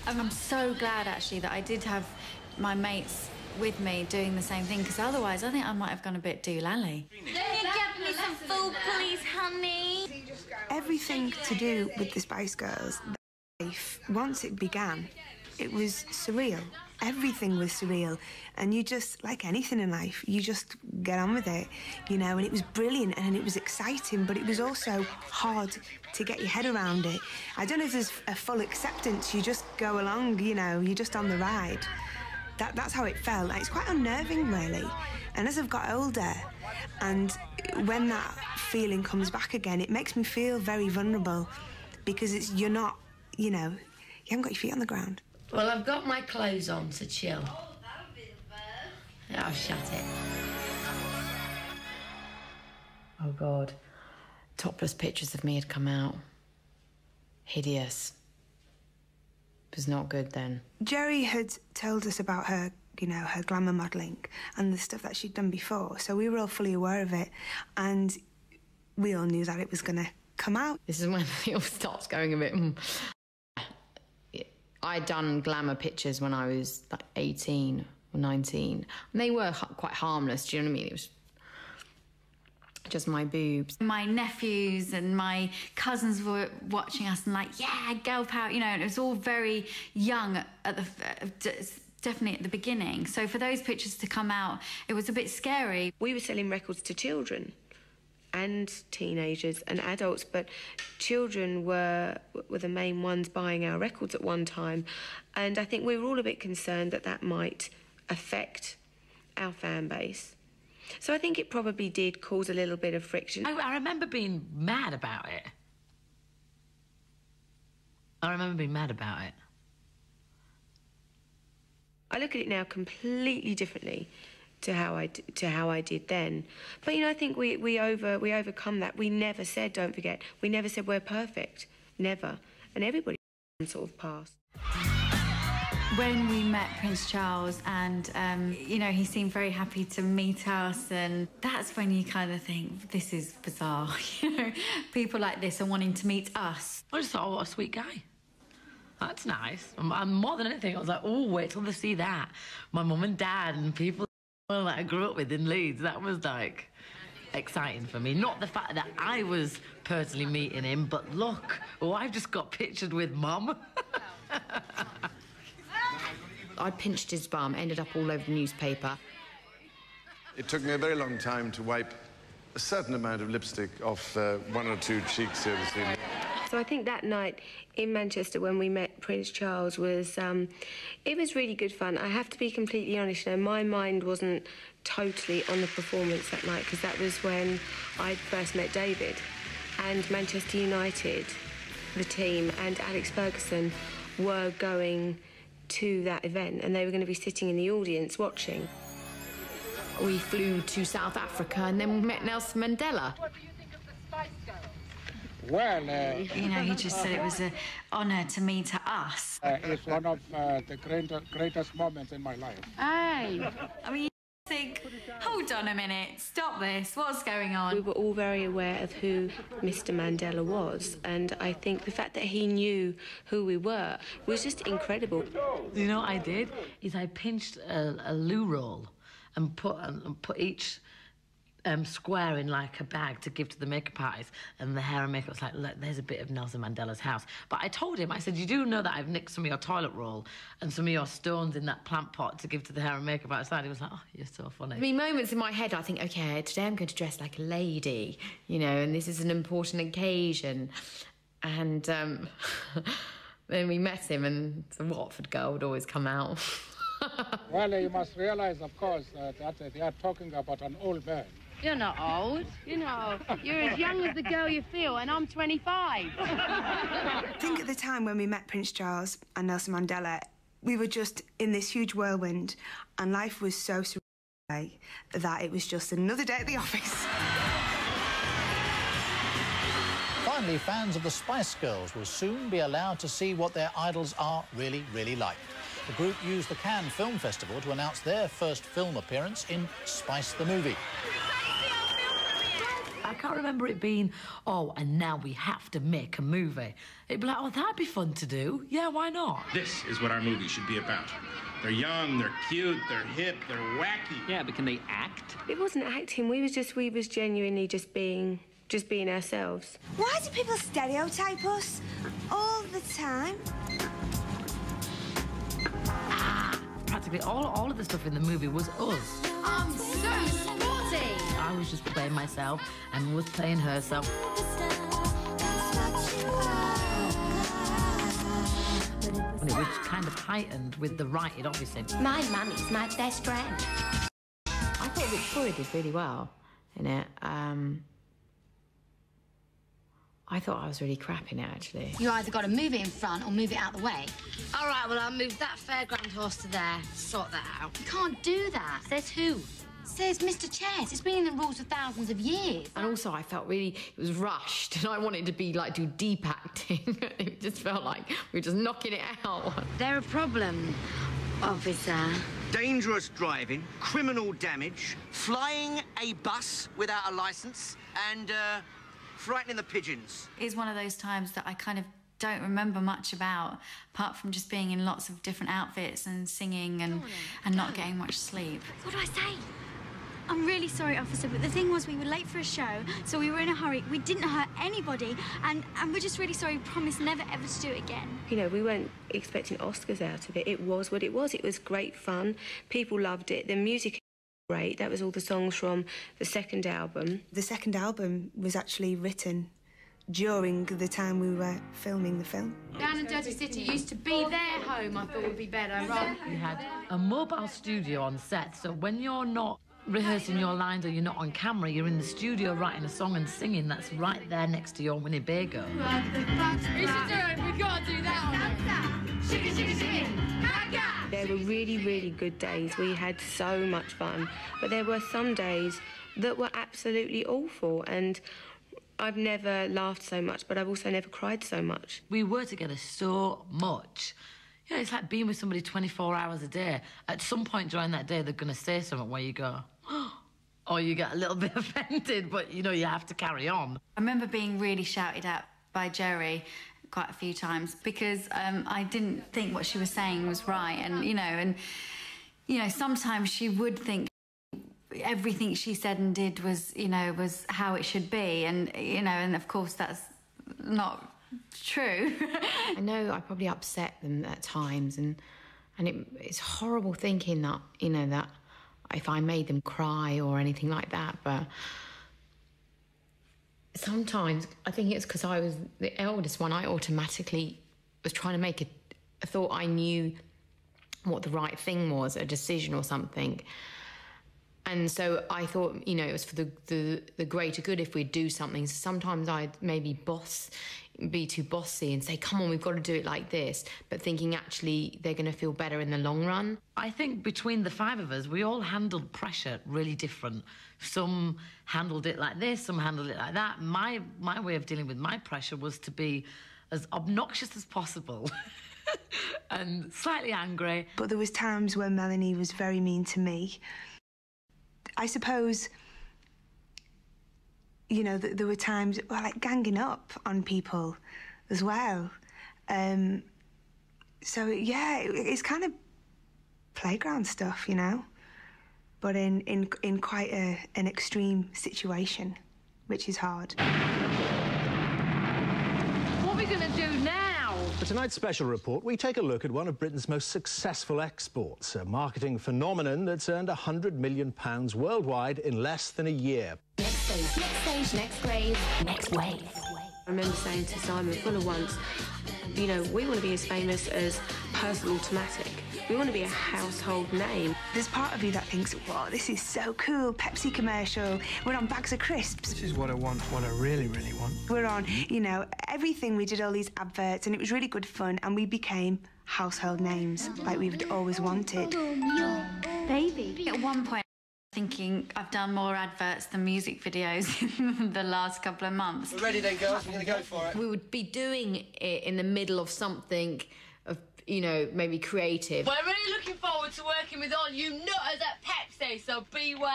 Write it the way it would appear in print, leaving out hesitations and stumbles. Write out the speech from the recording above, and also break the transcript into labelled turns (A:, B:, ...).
A: I'm so glad, actually, that I did have my mates with me doing the same thing, because otherwise I think I might have gone a bit doolally.
B: Can you get me some food, please, honey?
C: Everything to do with the Spice Girls, life, once it began, it was surreal. Everything was surreal. And you just, like anything in life, you just get on with it, you know, and it was brilliant and it was exciting, but it was also hard to get your head around it. I don't know if there's a full acceptance, you just go along, you know, you're just on the ride. That's how it felt. It's quite unnerving, really. And as I've got older, and when that feeling comes back again, it makes me feel very vulnerable, because you're not, you know, you haven't got your feet on the ground.
D: Well, I've got my clothes on, so chill. Yeah, I'll shut it. Oh, God. Topless pictures of me had come out. Hideous. It was not good then.
C: Geri had told us about her, you know, her glamour modelling and the stuff that she'd done before, so we were all fully aware of it, and we all knew that it was going to come out.
D: This is when it all starts going a bit... I'd done glamour pictures when I was like 18 or 19, and they were quite harmless, do you know what I mean? It was just my boobs.
A: My nephews and my cousins were watching us and like, yeah, girl power, you know, and it was all very young at definitely at the beginning. So for those pictures to come out, it was a bit scary.
C: We were selling records to children and teenagers and adults, but children were the main ones buying our records at one time, and I think we were all a bit concerned that that might affect our fan base. So I think it probably did cause a little bit of friction.
E: I remember being mad about it. I
C: look at it now completely differently to how I did then. But, you know, I think we overcome that. We never said, don't forget, we never said we're perfect. Never. And everybody sort of passed.
A: When we met Prince Charles and, you know, he seemed very happy to meet us, and that's when you kind of think, this is bizarre, you know, people like this are wanting to meet us.
E: I just thought, oh, what a sweet guy. That's nice. And more than anything, I was like, oh, wait till they see that. My mum and dad and people that I grew up with in Leeds, that was, like, exciting for me. Not the fact that I was personally meeting him, but look, oh, I've just got pictured with Mum.
D: I pinched his bum, ended up all over the newspaper.
F: It took me a very long time to wipe a certain amount of lipstick off one or two cheeks here this evening.
C: So I think that night in Manchester when we met Prince Charles was, it was really good fun. I have to be completely honest, you know, my mind wasn't totally on the performance that night, because that was when I'd first met David, and Manchester United, the team, and Alex Ferguson were going to that event, and they were going to be sitting in the audience watching.
D: We flew to South Africa and then we met Nelson Mandela.
G: What do you think of the Spice Girls?
A: Well, you know, he just said it was an honour to meet us.
G: It's one of the greatest moments in my life.
A: Hey, I mean, you think, hold on a minute, stop this, what's going on?
C: We were all very aware of who Mr. Mandela was, and I think the fact that he knew who we were was just incredible.
E: You know what I did? Is I pinched a loo roll and put each square in like a bag to give to the makeup artist, and the hair and makeup was like, look, there's a bit of Nelson Mandela's house. But I told him, I said, you do know that I've nicked some of your toilet roll and some of your stones in that plant pot to give to the hair and makeup artist. He was like, oh, you're so funny.
D: I mean, moments in my head, I think, okay, today I'm going to dress like a lady, you know, and this is an important occasion. And then we met him, and the Watford girl would always come out.
G: Well, you must realise, of course, that they are talking about an old man.
H: You're not old, you know. You're as young as the girl you feel, and I'm 25.
C: I think at the time when we met Prince Charles and Nelson Mandela, we were just in this huge whirlwind, and life was so surreal that it was just another day at the office.
I: Finally, fans of the Spice Girls will soon be allowed to see what their idols are really, really like. The group used the Cannes Film Festival to announce their first film appearance in Spice the Movie.
E: I can't remember it being, oh, and now we have to make a movie. It'd be like, oh, that'd be fun to do. Yeah, why not?
J: This is what our movie should be about. They're young, they're cute, they're hip, they're wacky.
K: Yeah, but can they act?
C: It wasn't acting. We was genuinely just being ourselves. Why do people stereotype us all the time?
E: Practically all of the stuff in the movie was us.
B: I'm so sporty.
E: I was just playing myself and was playing herself. And it was kind of heightened with the writing, obviously.
B: My mummy's my best friend.
D: I thought Victoria did really well in it. I thought I was really crap in it, actually.
B: You either got to move it in front or move it out the way.
H: All right, well, I'll move that fairground horse to there. Sort that out.
B: You can't do that.
H: Says who?
B: Says Mr. Chess. It's been in the rules for thousands of years.
D: And also, I felt really, it was rushed, and I wanted to be, like, do deep acting. It just felt like we were just knocking it out.
H: They're a problem, officer.
L: Dangerous driving, criminal damage, flying a bus without a licence, and, frightening the pigeons.
A: It's one of those times that I kind of don't remember much about, apart from just being in lots of different outfits and singing and not getting much sleep.
M: What do I say? I'm really sorry, officer, but the thing was we were late for a show, so we were in a hurry. We didn't hurt anybody, and we're just really sorry. We promise never, ever to do it again.
C: You know, we weren't expecting Oscars out of it. It was what it was. It was great fun. People loved it. The music... Great. That was all the songs from the second album. The second album was actually written during the time we were filming the film.
H: Down in Dirty City used to be their home. I thought would be better, right?
E: We had a mobile studio on set, so when you're not rehearsing your lines or you're not on camera, you're in the studio writing a song and singing. That's right there next to your Winnebago.
H: We should do it. We gotta do that. Shimmy, shimmy, shimmy.
C: There were really, really good days. We had so much fun. But there were some days that were absolutely awful. And I've never laughed so much, but I've also never cried so much.
E: We were together so much. Yeah, it's like being with somebody 24 hours a day. At some point during that day, they're going to say something where you go, or you get a little bit offended, but, you know, you have to carry on.
A: I remember being really shouted at by Geri quite a few times because I didn't think what she was saying was right, and sometimes she would think everything she said and did was how it should be, and of course that's not true.
D: I know I probably upset them at times, and it's horrible thinking that that if I made them cry or anything like that, but sometimes I think it's because I was the eldest one. I automatically was trying to make I thought I knew what the right thing was, a decision or something. And so I thought, it was for the greater good if we'd do something. So sometimes I'd maybe be too bossy and say, come on, we've got to do it like this, but thinking actually they're going to feel better in the long run.
E: I think between the five of us, we all handled pressure really different. Some handled it like this, some handled it like that. My way of dealing with my pressure was to be as obnoxious as possible and slightly angry.
C: But there was times when Melanie was very mean to me. I suppose, there were times, like ganging up on people as well. So, yeah, it's kind of playground stuff, but in quite an extreme situation, which is hard.
H: What are we going to do now?
I: For tonight's special report, we take a look at one of Britain's most successful exports, a marketing phenomenon that's earned £100 million worldwide in less than a year.
B: Next stage, next grade, next wave.
C: I remember saying to Simon Fuller once, we want to be as famous as Personal Automatic. We want to be a household name. There's part of you that thinks, wow, this is so cool, Pepsi commercial, we're on bags of crisps.
N: This is what I want, what I really, really want.
C: We're on, everything. We did all these adverts and it was really good fun, and we became household names like we've always wanted.
A: Baby. At one point, thinking I've done more adverts than music videos in the last couple of months.
N: We're ready then, girls. We're going to go for it.
D: We would be doing it in the middle of something of, maybe creative.
H: We're really looking forward to working with all you nutters at Pepsi, so beware.